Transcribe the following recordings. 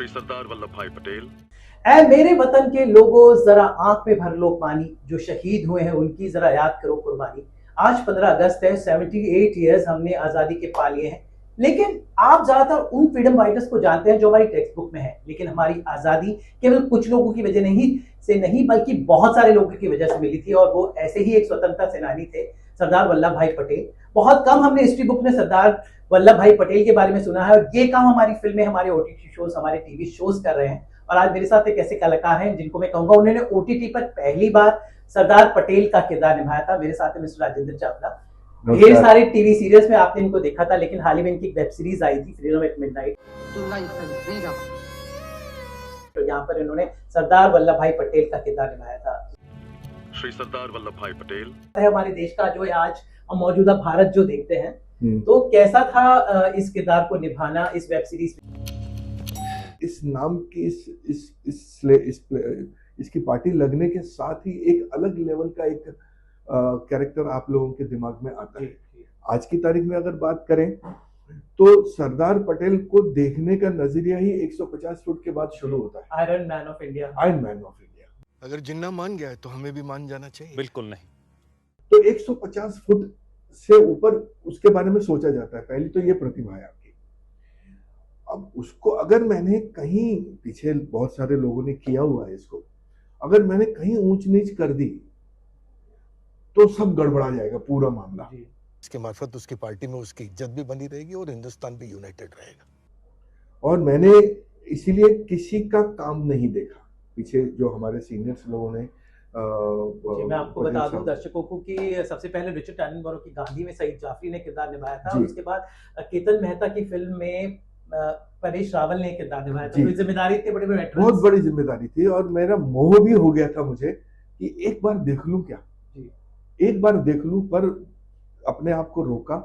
श्री सरदार वल्लभ भाई पटेल। ऐ मेरे वतन के लोगों, जरा आंख में भर लो पानी, जो शहीद हुए हैं उनकी जरा याद करो कुर्बानी। आज 15 अगस्त है, 78 ईयर्स हमने आजादी के पा लिए हैं। लेकिन आप ज्यादातर उन फ्रीडम फाइटर्स को जानते हैं जो हमारी टेक्स्ट बुक में है, लेकिन हमारी आजादी केवल कुछ लोगों की वजह नहीं बल्कि बहुत सारे लोगों की वजह से मिली थी, और वो ऐसे ही एक स्वतंत्रता सेनानी थे, सरदार वल्लभ भाई पटेल। बहुत कम हमने हिस्ट्री बुक में सरदार वल्लभ भाई पटेल के बारे में सुना है, और ये काम हमारी फिल्में, हमारे ओटीटी शोज, हमारे टीवी शोज कर रहे हैं। और आज मेरे साथ एक ऐसे कलाकार हैं जिनको मैं कहूंगा उन्होंने ओटीटी पर पहली बार सरदार पटेल का किरदार निभाया था। मेरे साथ है मिस्टर राजेंद्र चावला। ढेर सारे टीवी सीरियल्स में आपने इनको देखा था, लेकिन हाल ही में इनकी वेब सीरीज आई थी फ्रीडम एट मिडनाइट, तो यहाँ पर इन्होंने सरदार वल्लभ भाई पटेल का किरदार निभाया था। श्री सरदार वल्लभ भाई पटेल हमारे देश का जो है आज हम मौजूदा भारत जो देखते हैं, तो कैसा था इस किरदार को निभाना इस वेब सीरीज में? इस नाम की इसकी पार्टी लगने के साथ ही एक अलग लेवल का एक कैरेक्टर आप लोगों के दिमाग में आता है। आज की तारीख में अगर बात करें तो सरदार पटेल को देखने का नजरिया ही 150 फुट के बाद शुरू होता है। Iron man of India. Iron man of India. अगर जिन्ना मान गया है तो हमें भी मान जाना चाहिए। बिल्कुल नहीं। तो 150 फुट से ऊपर उसके बारे में सोचा जाता है। पहली तो ये प्रतिभा है आपकी। अब उसको अगर मैंने कहीं, पीछे बहुत सारे लोगों ने किया हुआ है इसको, अगर मैंने कहीं ऊंच नीच कर दी तो सब गड़बड़ा जाएगा पूरा मामला। इसके मार्फत उसकी पार्टी में उसकी इज्जत भी बनी रहेगी और हिंदुस्तान भी यूनाइटेड रहेगा। और मैंने इसीलिए किसी का काम नहीं देखा पीछे, जो हमारे सीनियर्स लोगों ने। मैं आपको बता दूं दर्शकों को कि सबसे पहले रिचर्ड टैननबरो की गांधी में सईद जाफरी ने किरदार निभाया था, और उसके बाद केतन मेहता की फिल्म में परेश रावल ने किरदार निभाया था। तो जिम्मेदारी थी, बड़े बहुत बड़ी जिम्मेदारी थी, और मेरा मोह भी हो गया था मुझे कि एक बार देख लूं क्या, एक बार देख लूं। पर अपने आप को रोका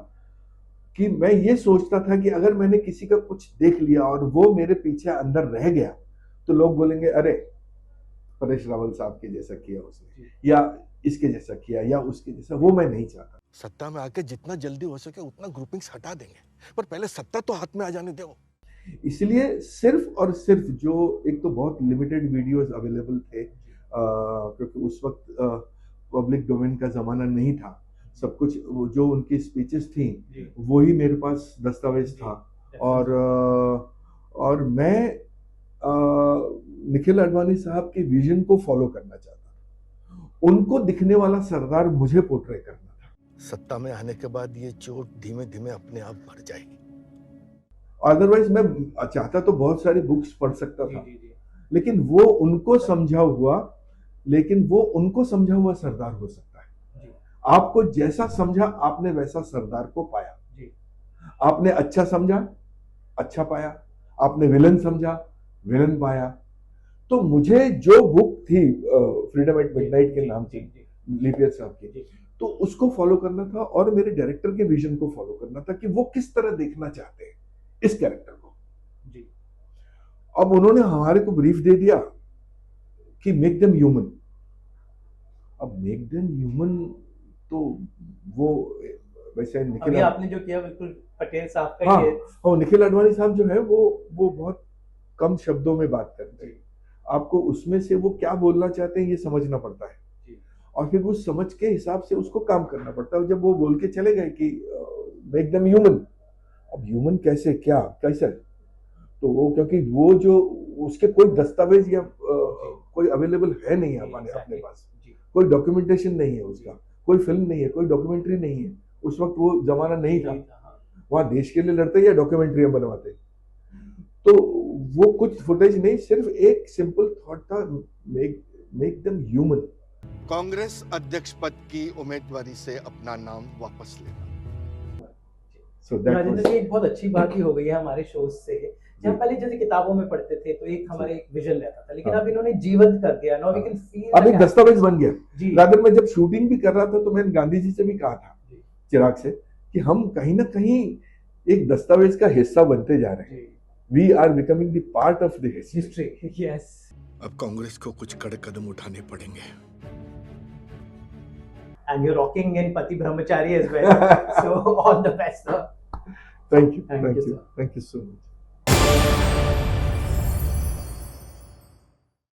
कि मैं ये सोचता था कि अगर मैंने किसी का कुछ देख लिया और वो मेरे पीछे अंदर रह गया तो लोग बोलेंगे अरे परेश रावल साहब के जैसा किया उसने, या इसके जैसा किया, या उसके जैसा। वो मैं नहीं चाहता। सत्ता में आके जितना जल्दी हो सके उतना ग्रुपिंग्स हटा देंगे, पर पहले सत्ता तो हाथ में आ जाने दो। इसलिए सिर्फ और सिर्फ जो एक तो बहुत लिमिटेड वीडियोस अवेलेबल थे, क्योंकि उस वक्त पब्लिक डोमेन का जमाना नहीं था। सब कुछ जो उनकी स्पीचेस थी वही मेरे पास दस्तावेज था। और मैं निखिल आडवाणी साहब के विजन को फॉलो करना चाहता था। उनको दिखने वाला सरदार मुझे पोर्ट्रे करना था। सत्ता में आने के बाद ये चोट धीमे धीमे अपने आप भर जाएगी। अदरवाइज मैं चाहता तो बहुत सारी बुक्स पढ़ सकता था, लेकिन वो उनको समझा हुआ सरदार हो सकता है। आपको जैसा समझा आपने वैसा सरदार को पाया। आपने अच्छा समझा, अच्छा पाया। आपने विलन समझा, विलन पाया। तो मुझे जो बुक थी फ्रीडम एट मिडनाइट के नाम थी, लिपियर साहब की, तो उसको फॉलो करना था, और मेरे डायरेक्टर के विजन को फॉलो करना था कि वो किस तरह देखना चाहते हैं इस कैरेक्टर को। अब उन्होंने हमारे को ब्रीफ दे दिया कि मेक देम ह्यूमन। अब मेक देम ह्यूमन तो वो वैसे निखिल आपने जो किया बिल्कुल पटेल साहब का ही है। और निखिल आडवाणी साहब जो है वो बहुत कम शब्दों में बात करते हैं। आपको उसमें से वो क्या बोलना चाहते हैं ये समझना पड़ता है, और फिर वो समझ के हिसाब से उसको काम करना पड़ता है। जब वो बोल के चले गए कि मेक देम ह्यूमन, अब ह्यूमन कैसे, क्या कैसे, तो वो क्योंकि वो जो उसके कोई दस्तावेज या कोई अवेलेबल है नहीं हमारे अपने पास, कोई डॉक्यूमेंटेशन नहीं है उसका, कोई फिल्म नहीं है, कोई डॉक्यूमेंट्री नहीं है। उस वक्त वो जमाना नहीं था, वहां देश के लिए लड़ते या डॉक्यूमेंट्री बनवाते। तो वो कुछ फुटेज नहीं, सिर्फ एक सिंपल थॉट था, मेक देम ह्यूमन। कांग्रेस अध्यक्ष पद की उम्मीदवारी से अपना नाम वापस लेना। एक बहुत अच्छी बात ही हो गई है हमारे शोज से। जब पहले जैसे किताबों में पढ़ते थे तो एक हमारे एक विजन रहता था, लेकिन अब इन्होंने जीवंत कर दिया। नाउ वी कैन फील, अब एक दस्तावेज बन गया। रादर मैं जब शूटिंग भी कर रहा था तो मैंने गांधी जी से भी कहा था, चिराग से, कि हम कहीं ना कहीं एक दस्तावेज का हिस्सा बनते जा रहे हैं। We are becoming the part of the history. Yes. अब कांग्रेस को कुछ कड़े कदम उठाने पड़ेंगे। And you're rocking in Pati Brahmachari as well. So all the best, sir. Thank you. Thank you, sir. Thank you so much.